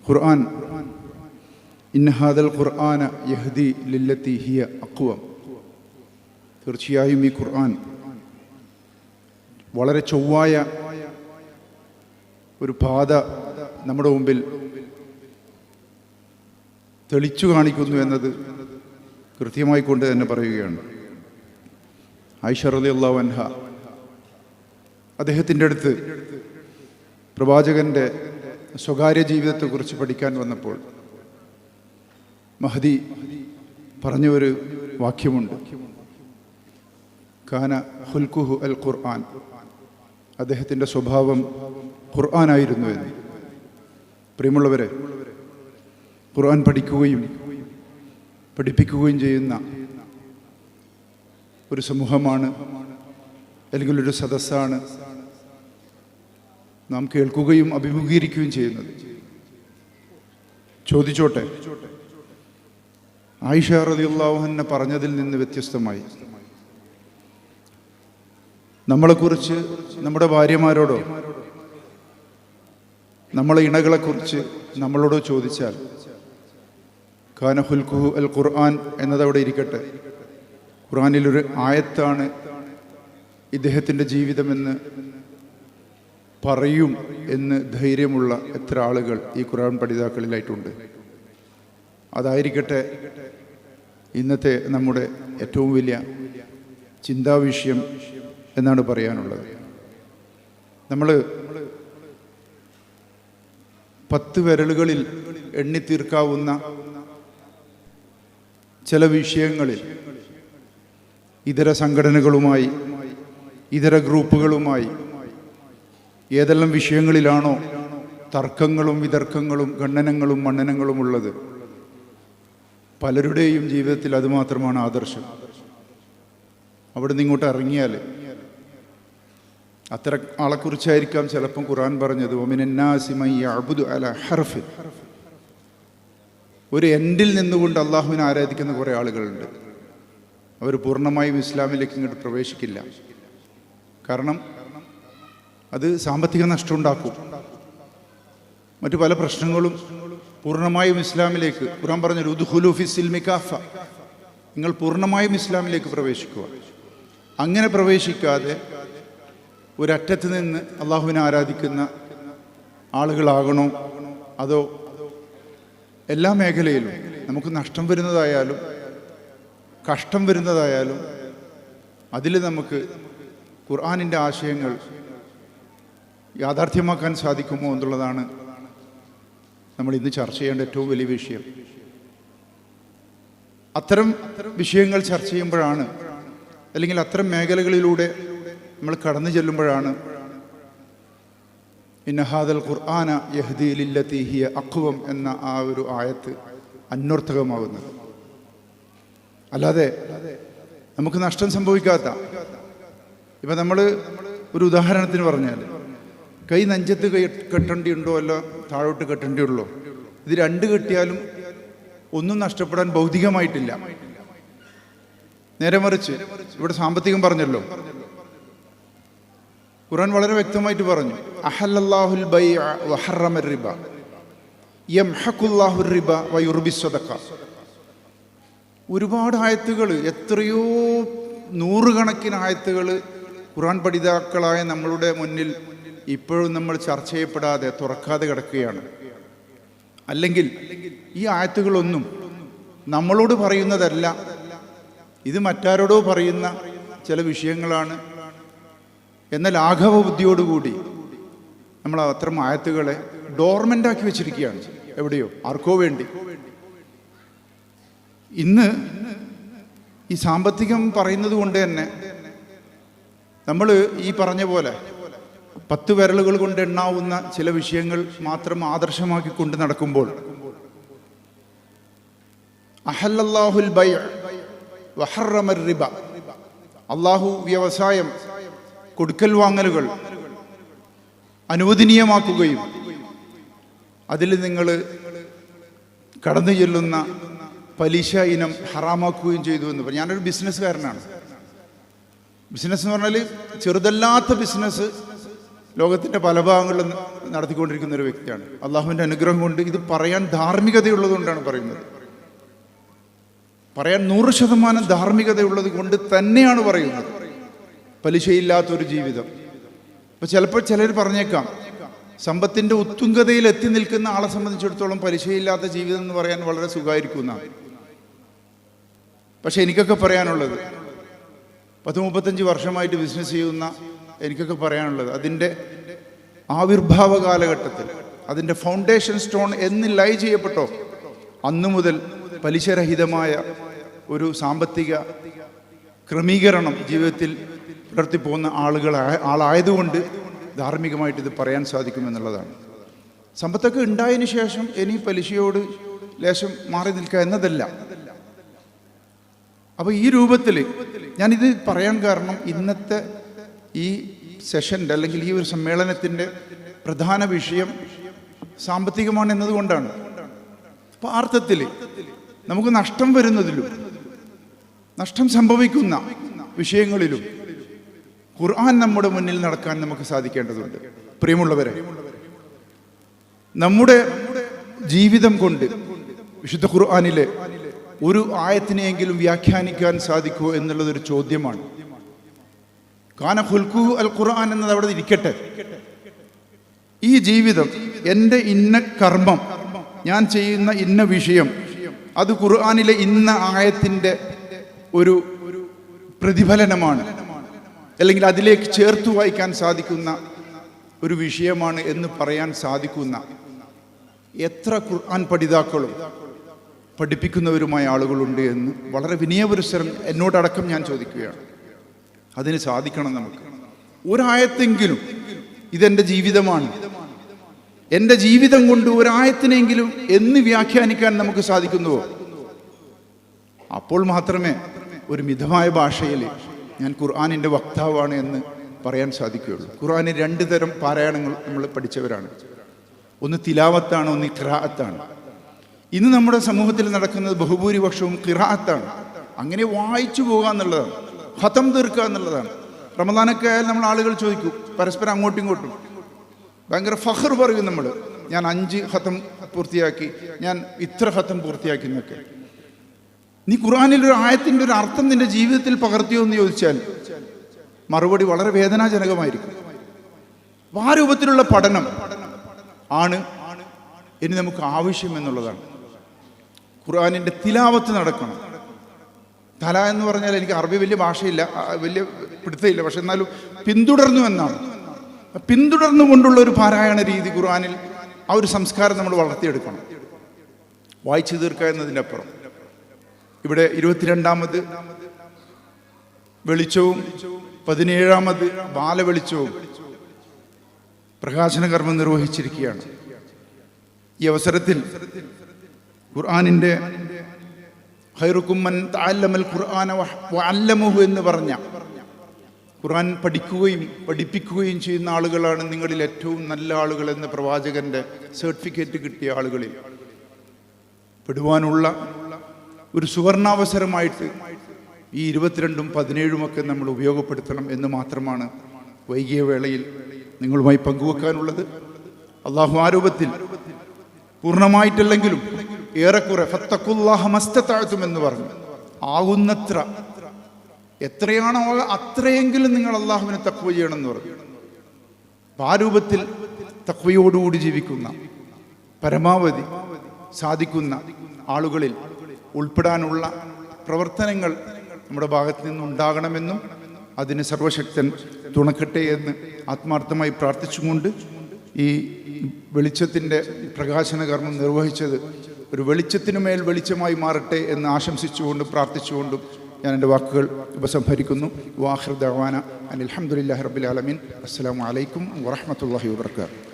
ഖുർആൻ ഇന്ന ഹാദൽ ഖുർആന യഹ്ദി ലില്ലത്തി ഹിയ അഖ്വം. തീർച്ചയായും ഈ ഖുർആൻ വളരെ ചൊവ്വായ ഒരു പാത നമ്മുടെ മുമ്പിൽ തെളിച്ചു കാണിക്കുന്നു എന്നത് കൃത്യമായി കൊണ്ട് തന്നെ പറയുകയാണ്. ആയിഷ റളിയല്ലാഹു അൻഹ അദ്ദേഹത്തിൻ്റെ അടുത്ത് പ്രവാചകൻ്റെ സ്വകാര്യ ജീവിതത്തെക്കുറിച്ച് പഠിക്കാൻ വന്നപ്പോൾ മഹദി പറഞ്ഞ ഒരു വാക്യമുണ്ട്, കാന ഖുൽഖുഹു അൽ ഖുർആൻ, അദ്ദേഹത്തിൻ്റെ സ്വഭാവം ഖുർആനായിരുന്നു എന്ന്. പ്രിയമുള്ളവരെ, ഖുർആൻ പഠിക്കുകയും പഠിപ്പിക്കുകയും ചെയ്യുന്ന ഒരു സമൂഹമാണ്, അല്ലെങ്കിൽ ഒരു സദസ്സാണ് നാം കേൾക്കുകയും അഭിമുഖീകരിക്കുകയും ചെയ്യുന്നത്. ചോദിച്ചോട്ടെ, ആയിഷ റളിയല്ലാഹു അൻഹ പറഞ്ഞതിൽ നിന്ന് വ്യത്യസ്തമായി നമ്മളെക്കുറിച്ച് നമ്മുടെ ഭാര്യമാരോടോ നമ്മളെ ഇണകളെക്കുറിച്ച് നമ്മളോടോ ചോദിച്ചാൽ കാന ഖുൽഖുഹു അൽ ഖുർആൻ എന്നതവിടെ ഇരിക്കട്ടെ, ഖുർആനിലൊരു ആയത്താണ് ഇദ്ദേഹത്തിൻ്റെ ജീവിതമെന്ന് പറയും എന്ന് ധൈര്യമുള്ള എത്ര ആളുകൾ ഈ ഖുർആൻ പഠിതാക്കളിലായിട്ടുണ്ട്. അതായിരിക്കട്ടെ ഇന്നത്തെ നമ്മുടെ ഏറ്റവും വലിയ ചിന്താവിഷയം എന്നാണ് പറയാനുള്ളത്. നമ്മൾ 10 വിരലുകളിൽ എണ്ണിത്തീർക്കാവുന്ന ചില വിഷയങ്ങളിൽ ഇതര സംഘടനകളുമായി, ഇതര ഗ്രൂപ്പുകളുമായി ഏതെല്ലാം വിഷയങ്ങളിലാണോ തർക്കങ്ങളും വിതർക്കങ്ങളും ഖണ്ഡനങ്ങളും മണ്ഡനങ്ങളും ഉള്ളത്, പലരുടെയും ജീവിതത്തിൽ അതുമാത്രമാണ് ആദർശം. അവിടെ നിന്ന് ഇങ്ങോട്ട് ഇറങ്ങിയാൽ അത്ര ആളെക്കുറിച്ചായിരിക്കാം ചിലപ്പം ഖുർആൻ പറഞ്ഞത്, വമിനന്നാസി മൻ യഅ്ബുദു അലാ ഹർഫ്. ഒരു എൻഡിൽ നിന്നുകൊണ്ട് അള്ളാഹുവിനെ ആരാധിക്കുന്ന കുറേ ആളുകളുണ്ട്. അവർ പൂർണ്ണമായും ഇസ്ലാമിലേക്ക് ഇങ്ങോട്ട് പ്രവേശിക്കില്ല. കാരണം അത് സാമ്പത്തിക നഷ്ടം ഉണ്ടാക്കും, മറ്റു പല പ്രശ്നങ്ങളും. പൂർണ്ണമായും ഇസ്ലാമിലേക്ക് ഖുർആൻ പറഞ്ഞൊരു ഉദ്ഖുലൂ ഫിസ്സിൽമി കാഫ, നിങ്ങൾ പൂർണ്ണമായും ഇസ്ലാമിലേക്ക് പ്രവേശിക്കുക. അങ്ങനെ പ്രവേശിക്കാതെ ഒരറ്റത്ത് നിന്ന് അള്ളാഹുവിനെ ആരാധിക്കുന്ന ആളുകളാകണോ, അതോ എല്ലാ മേഖലയിലും നമുക്ക് നഷ്ടം വരുന്നതായാലും കഷ്ടം വരുന്നതായാലും അതിൽ നമുക്ക് ഖുർആനിൻ്റെ ആശയങ്ങൾ യാഥാർത്ഥ്യമാക്കാൻ സാധിക്കുമോ എന്നുള്ളതാണ് നമ്മൾ ഇന്ന് ചർച്ച ചെയ്യേണ്ട ഏറ്റവും വലിയ വിഷയം. അത്തരം വിഷയങ്ങൾ ചർച്ച ചെയ്യുമ്പോഴാണ്, അല്ലെങ്കിൽ അത്തരം മേഖലകളിലൂടെ നമ്മൾ കടന്നു ചെല്ലുമ്പോഴാണ് ഇന്ന ഹാദൽ ഖുർആന യഹ്ദി ലില്ലത്തി ഹിയ അഖ്വം എന്ന ആ ഒരു ആയത്ത് അന്വർത്ഥകമാകുന്നത്. അല്ലാതെ നമുക്ക് നഷ്ടം സംഭവിക്കാത്ത, ഇപ്പം നമ്മൾ ഒരു ഉദാഹരണത്തിന് പറഞ്ഞാൽ, കൈ നെഞ്ചത്ത് കെട്ടേണ്ടിയുണ്ടോ അല്ല താഴോട്ട് കെട്ടേണ്ടിയുള്ളോ? ഇത് 2 കെട്ടിയാലും ഒന്നും നഷ്ടപ്പെടാൻ ഭൗതികമായിട്ടില്ല. നേരെ മറിച്ച് ഇവിടെ സാമ്പത്തികം പറഞ്ഞല്ലോ, ഖുർആൻ വളരെ വ്യക്തമായിട്ട് പറഞ്ഞു, അഹല്ലല്ലാഹുൽ ബൈഅ വഹറമർ റിബ യംഹഖുല്ലാഹുർ റിബ വയുർബിസ് സദഖ. ഒരുപാട് ആയത്തുകൾ, എത്രയോ നൂറുകണക്കിന് ആയത്തുകൾ ഖുർആൻ പഠിതാക്കളായ നമ്മളുടെ മുന്നിൽ ഇപ്പോഴും നമ്മൾ ചർച്ച ചെയ്യപ്പെടാതെ തുറക്കാതെ കിടക്കുകയാണ്. അല്ലെങ്കിൽ ഈ ആയത്തുകളൊന്നും നമ്മളോട് പറയുന്നതല്ല, ഇത് മറ്റാരോടോ പറയുന്ന ചില വിഷയങ്ങളാണ് എന്ന ലാഘവ ബുദ്ധിയോടുകൂടി നമ്മൾ അത്തരം ആയത്തുകളെ ഡോർമെൻ്റാക്കി വെച്ചിരിക്കുകയാണ് എവിടെയോ, ആർക്കോ വേണ്ടി. ഇന്ന് ഈ സാമ്പത്തികം പറയുന്നത് കൊണ്ട് തന്നെ നമ്മൾ ഈ പറഞ്ഞ പോലെ 10 വിരലുകൾ കൊണ്ട് എണ്ണാവുന്ന ചില വിഷയങ്ങൾ മാത്രം ആദർശമാക്കി കൊണ്ട് നടക്കുമ്പോൾ, അഹല്ലല്ലാഹുൽ ബൈഅ വഹറമർ റിബ, അള്ളാഹു വ്യവസായം, കൊടുക്കൽ വാങ്ങലുകൾ അനുവദനീയമാക്കുകയും അതിൽ നിങ്ങൾ കടന്നു ചെല്ലുന്ന പലിശ ഇനം ഹറാമാക്കുകയും ചെയ്തു എന്ന് പറഞ്ഞു. ഞാനൊരു ബിസിനസ്സുകാരനാണ്. ബിസിനസ് എന്ന് പറഞ്ഞാൽ ചെറുതല്ലാത്ത ബിസിനസ് ലോകത്തിൻ്റെ പല ഭാഗങ്ങളിലും നടത്തിക്കൊണ്ടിരിക്കുന്ന ഒരു വ്യക്തിയാണ്. അള്ളാഹുവിൻ്റെ അനുഗ്രഹം കൊണ്ട് ഇത് പറയാൻ ധാർമ്മികതയുള്ളതുകൊണ്ടാണ് പറയുന്നത്. പറയാൻ 100% ധാർമ്മികതയുള്ളത് കൊണ്ട് തന്നെയാണ് പറയുന്നത്. പലിശയില്ലാത്തൊരു ജീവിതം. അപ്പോൾ ചിലപ്പോൾ ചിലർ പറഞ്ഞേക്കാം, സമ്പത്തിൻ്റെ ഉത്തുംഗതയിൽ എത്തി നിൽക്കുന്ന ആളെ സംബന്ധിച്ചിടത്തോളം പലിശയില്ലാത്ത ജീവിതം എന്ന് പറയാൻ വളരെ സുഖമായിരിക്കുന്നതാണ്. പക്ഷെ എനിക്കൊക്കെ പറയാനുള്ളത്, 30-35 വർഷമായിട്ട് ബിസിനസ് ചെയ്യുന്ന എനിക്കൊക്കെ പറയാനുള്ളത്, അതിൻ്റെ ആവിർഭാവ കാലഘട്ടത്തിൽ അതിൻ്റെ ഫൗണ്ടേഷൻ സ്റ്റോൺ എന്ന് ലൈ ചെയ്യപ്പെട്ടോ അന്നു മുതൽ പലിശരഹിതമായ ഒരു സാമ്പത്തിക ക്രമീകരണം ജീവിതത്തിൽ പുലർത്തിപ്പോകുന്ന ആളായതുകൊണ്ട് ധാർമ്മികമായിട്ട് ഇത് പറയാൻ സാധിക്കുമെന്നുള്ളതാണ്. സമ്പത്തൊക്കെ ഉണ്ടായതിനു ശേഷം ഇനി പലിശയോട് ലേശം മാറി നിൽക്കുക എന്നതല്ല. അപ്പോൾ ഈ രൂപത്തിൽ ഞാനിത് പറയാൻ കാരണം ഇന്നത്തെ ഈ സെഷൻ്റെ അല്ലെങ്കിൽ ഈ ഒരു സമ്മേളനത്തിൻ്റെ പ്രധാന വിഷയം സാമ്പത്തികമാണ് എന്നതുകൊണ്ടാണ്. അപ്പോൾ ആ അർത്ഥത്തിൽ നമുക്ക് നഷ്ടം വരുന്നതിലും നഷ്ടം സംഭവിക്കുന്ന വിഷയങ്ങളിലും ഖുർആൻ നമ്മുടെ മുന്നിൽ നടക്കാൻ നമുക്ക് സാധിക്കേണ്ടതുണ്ട്. പ്രിയമുള്ളവരെ, നമ്മുടെ ജീവിതം കൊണ്ട് വിശുദ്ധ ഖുർആനിലെ ഒരു ആയത്തിനെയെങ്കിലും വ്യാഖ്യാനിക്കാൻ സാധിക്കുമോ എന്നുള്ളതൊരു ചോദ്യമാണ്. കാന ഖുൽഖു അൽ ഖുർആൻ എന്നത് അവിടെ ഇരിക്കട്ടെ. ഈ ജീവിതം, എൻ്റെ ഇന്ന കർമ്മം, ഞാൻ ചെയ്യുന്ന ഇന്ന വിഷയം, അത് ഖുർആനിലെ ഇന്ന ആയത്തിൻ്റെ ഒരു പ്രതിഫലനമാണ്, അല്ലെങ്കിൽ അതിലേക്ക് ചേർത്ത് വായിക്കാൻ സാധിക്കുന്ന ഒരു വിഷയമാണ് എന്ന് പറയാൻ സാധിക്കുന്ന എത്ര ഖുർആൻ പഠിതാക്കളും പഠിപ്പിക്കുന്നവരുമായ ആളുകളുണ്ട് എന്ന് വളരെ വിനയപുരസ്സരം എന്നോടടക്കം ഞാൻ ചോദിക്കുകയാണ്. അതിന് സാധിക്കണം നമുക്ക്. ഒരായത്തെങ്കിലും ഇതെൻ്റെ ജീവിതമാണ്, എൻ്റെ ജീവിതം കൊണ്ട് ഒരായത്തിനെങ്കിലും എന്ന് വ്യാഖ്യാനിക്കാൻ നമുക്ക് സാധിക്കുന്നുവോ, അപ്പോൾ മാത്രമേ ഒരു മിതമായ ഭാഷയിൽ ഞാൻ ഖുർആനിൻ്റെ വക്താവാണ് എന്ന് പറയാൻ സാധിക്കുകയുള്ളൂ. ഖുർആന് 2 തരം പാരായണങ്ങൾ നമ്മൾ പഠിച്ചവരാണ്. ഒന്ന് തിലാവത്താണ്, ഒന്ന് ഖിറാഅത്താണ്. ഇന്ന് നമ്മുടെ സമൂഹത്തിൽ നടക്കുന്നത് ബഹുഭൂരിപക്ഷവും ഖിറാഅത്താണ്. അങ്ങനെ വായിച്ചു പോകുക എന്നുള്ളതാണ്, ഖതം തീർക്കുക എന്നുള്ളതാണ്. റമദാനൊക്കെ ആയാൽ നമ്മൾ ആളുകൾ ചോദിക്കും, പരസ്പരം അങ്ങോട്ടും ഇങ്ങോട്ടും ഭയങ്കര ഫഖർ പറയും. നമ്മൾ ഞാൻ 5 ഖതം പൂർത്തിയാക്കി, ഞാൻ ഇത്ര ഖതം പൂർത്തിയാക്കി എന്നൊക്കെ. നീ ഖുർആനിൽ ഒരു ആയത്തിൻ്റെ ഒരു അർത്ഥം നിന്റെ ജീവിതത്തിൽ പകർത്തിയോ എന്ന് ചോദിച്ചാൽ മറുപടി വളരെ വേദനാജനകമായിരിക്കും. ആ രൂപത്തിലുള്ള പഠനം ആണ് ഇനി നമുക്ക് ആവശ്യം എന്നുള്ളതാണ്. ഖുർആനിൻ്റെ തിലാവത്ത് നടക്കണം. തല എന്ന് പറഞ്ഞാൽ എനിക്ക് അറബി വലിയ ഭാഷയില്ല, വലിയ പിടുത്തമില്ല, പക്ഷെ എന്നാലും പിന്തുടർന്നു എന്നാണ്. പിന്തുടർന്നുകൊണ്ടുള്ള ഒരു പാരായണ രീതി ഖുർആനിൽ, ആ ഒരു സംസ്കാരം നമ്മൾ വളർത്തിയെടുക്കണം. വായിച്ചു തീർക്കുക എന്നതിൻ്റെ അപ്പുറം ഇവിടെ 22ാമത് വെളിച്ചവും 17ാമത് ബാലവെളിച്ചവും പ്രകാശന കർമ്മം നിർവഹിച്ചിരിക്കുകയാണ്. ഈ അവസരത്തിൽ ഖുർആനിൻ്റെ ഖൈറുക്കും മൻ തഅല്ലമൽ ഖുർആന വഅല്ലമഹു എന്ന് പറഞ്ഞ, ഖുർആൻ പഠിക്കുകയും പഠിപ്പിക്കുകയും ചെയ്യുന്ന ആളുകളാണ് നിങ്ങളിൽ ഏറ്റവും നല്ല ആളുകൾ എന്ന് പ്രവാചകന്റെ സർട്ടിഫിക്കറ്റ് കിട്ടിയ ആളുകളിൽ പെടുവാനുള്ള ഒരു സുവർണാവസരമായിട്ട് ഈ 22ഉം 17ഉം ഒക്കെ നമ്മൾ ഉപയോഗപ്പെടുത്തണം എന്ന് മാത്രമാണ് വൈകിയ വേളയിൽ നിങ്ങളുമായി പങ്കുവെക്കാനുള്ളത്. അള്ളാഹു ആ രൂപത്തിൽ പൂർണ്ണമായിട്ടല്ലെങ്കിലും ഏറെക്കുറെ ഫത്തഖുല്ലാഹ മസ്തതഅ്തും എന്ന് പറഞ്ഞു, ആകുന്നത്ര എത്രയാണോ അത്രയെങ്കിലും നിങ്ങൾ അള്ളാഹുവിനെ തഖ്വ ചെയ്യണം എന്ന് പറഞ്ഞു. ആ രൂപത്തിൽ തഖ്വയോടുകൂടി ജീവിക്കുന്ന, പരമാവധി സാധിക്കുന്ന ആളുകളിൽ ഉൾപ്പെടാനുള്ള പ്രവർത്തനങ്ങൾ നമ്മുടെ ഭാഗത്ത് നിന്നുണ്ടാകണമെന്നും അതിന് സർവശക്തൻ തുണക്കട്ടെ എന്ന് ആത്മാർത്ഥമായി പ്രാർത്ഥിച്ചുകൊണ്ട് ഈ വെളിച്ചത്തിൻ്റെ പ്രകാശന കർമ്മം നിർവഹിച്ചത് ഒരു വെളിച്ചത്തിനുമേൽ വെളിച്ചമായി മാറട്ടെ എന്ന് ആശംസിച്ചുകൊണ്ടും പ്രാർത്ഥിച്ചുകൊണ്ടും ഞാൻ എൻ്റെ വാക്കുകൾ ഉപസംഹരിക്കുന്നു. വാഖിർ ദഅവാന അനിൽ ഹംദുലില്ലാഹി റബ്ബിൽ ആലമീൻ. അസ്സലാമു അലൈക്കും വറഹ്മത്തുള്ളാഹി വബറകാതുഹു.